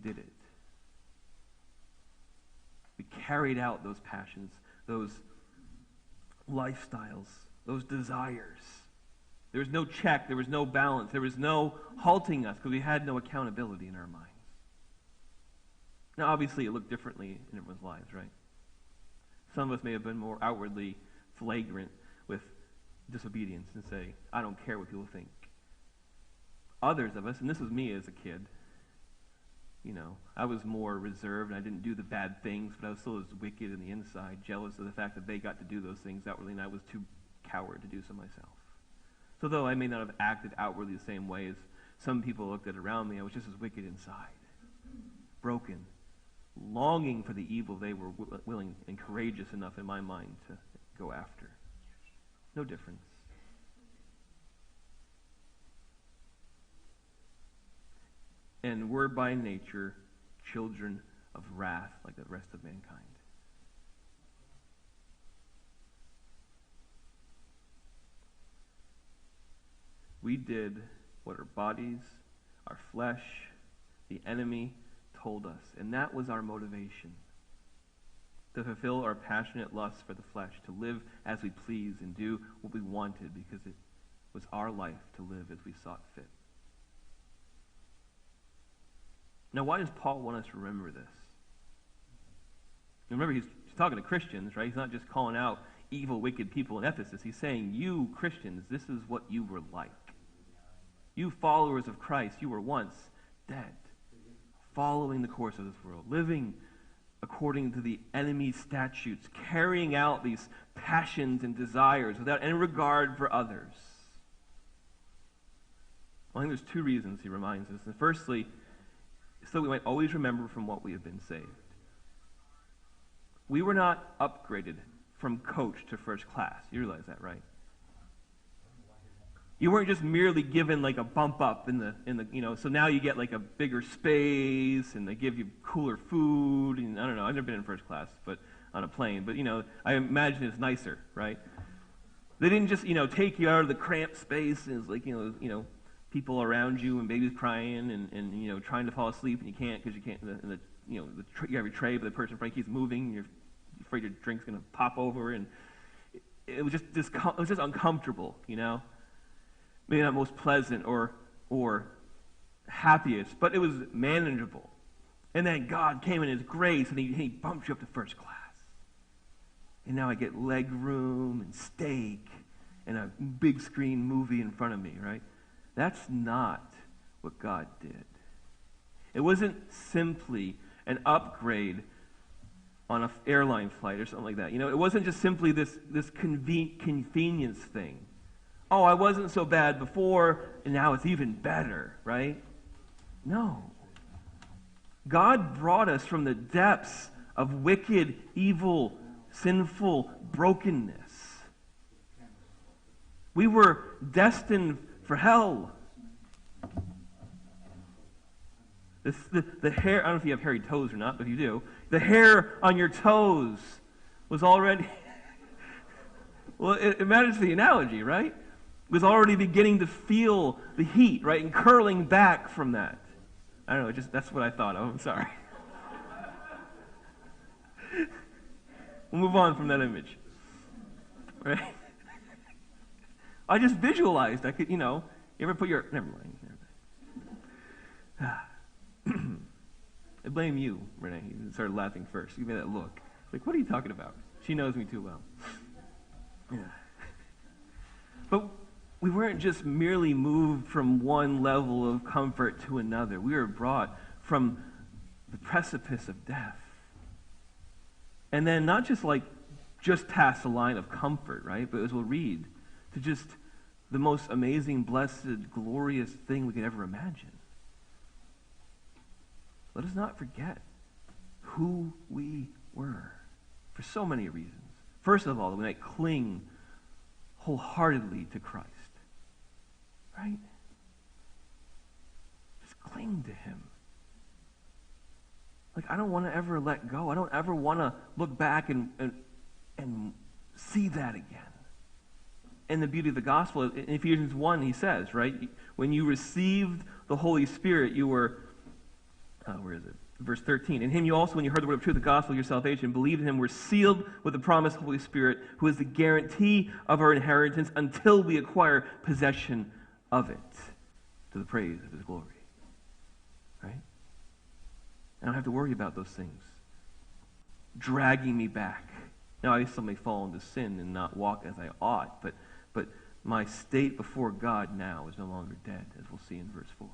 did it. We carried out those passions, those lifestyles, those desires. There was no check. There was no balance. There was no halting us because we had no accountability in our minds. Now, obviously, it looked differently in everyone's lives, right? Some of us may have been more outwardly flagrant with disobedience and say, I don't care what people think. Others of us, and this was me as a kid, I was more reserved and I didn't do the bad things, but I was still as wicked in the inside, jealous of the fact that they got to do those things outwardly and I was too coward to do so myself. So though I may not have acted outwardly the same way as some people looked at around me, I was just as wicked inside, broken, longing for the evil they were willing and courageous enough in my mind to go after. No difference. And we're by nature children of wrath like the rest of mankind. We did what our bodies, our flesh, the enemy told us. And that was our motivation. To fulfill our passionate lust for the flesh, to live as we please and do what we wanted because it was our life to live as we sought fit. Now, why does Paul want us to remember this? Remember, he's talking to Christians, right? He's not just calling out evil, wicked people in Ephesus. He's saying, you Christians, this is what you were like. You followers of Christ, you were once dead, following the course of this world, living according to the enemy's statutes, carrying out these passions and desires without any regard for others. Well, I think there's two reasons he reminds us. And firstly, so we might always remember from what we have been saved. We were not upgraded from coach to first class. You realize that, right? You weren't just merely given like a bump up in the so now you get like a bigger space and they give you cooler food and I don't know, I've never been in first class, but on a plane, but I imagine it's nicer, right? They didn't just, take you out of the cramped space and it's like, people around you and babies crying and trying to fall asleep and you can't because you can't, you have your tray, but the person in front keeps moving and you're afraid your drink's going to pop over and it was just uncomfortable, Maybe not most pleasant or happiest, but it was manageable. And then God came in His grace and He bumped you up to first class. And now I get leg room and steak and a big screen movie in front of me, right? That's not what God did. It wasn't simply an upgrade on an airline flight or something like that. It wasn't just simply this convenience thing. Oh, I wasn't so bad before, and now it's even better, right? No. God brought us from the depths of wicked, evil, sinful brokenness. We were destined for hell. The hair, I don't know if you have hairy toes or not, but if you do, the hair on your toes was already, well, it matters the analogy, right? Was already beginning to feel the heat, right? And curling back from that. I don't know, that's what I thought of. I'm sorry. We'll move on from that image. Right? I just visualized. I could, you ever put your, never mind. I blame you, Renee. You started laughing first. You made that look. Like, what are you talking about? She knows me too well. Yeah. But we weren't just merely moved from one level of comfort to another. We were brought from the precipice of death. And then not just past the line of comfort, right? But as we'll read, to just the most amazing, blessed, glorious thing we could ever imagine. Let us not forget who we were for so many reasons. First of all, that we might cling wholeheartedly to Christ. Right? Just cling to Him. I don't want to ever let go. I don't ever want to look back and see that again. And the beauty of the gospel, in Ephesians 1, he says, right? When you received the Holy Spirit, you were where is it? Verse 13. In him you also, when you heard the word of truth, the gospel of your salvation, believed in him, were sealed with the promised Holy Spirit, who is the guarantee of our inheritance until we acquire possession of it, to the praise of his glory. Right? I don't have to worry about those things dragging me back. Now, I still may fall into sin and not walk as I ought, but my state before God now is no longer dead, as we'll see in verse 4.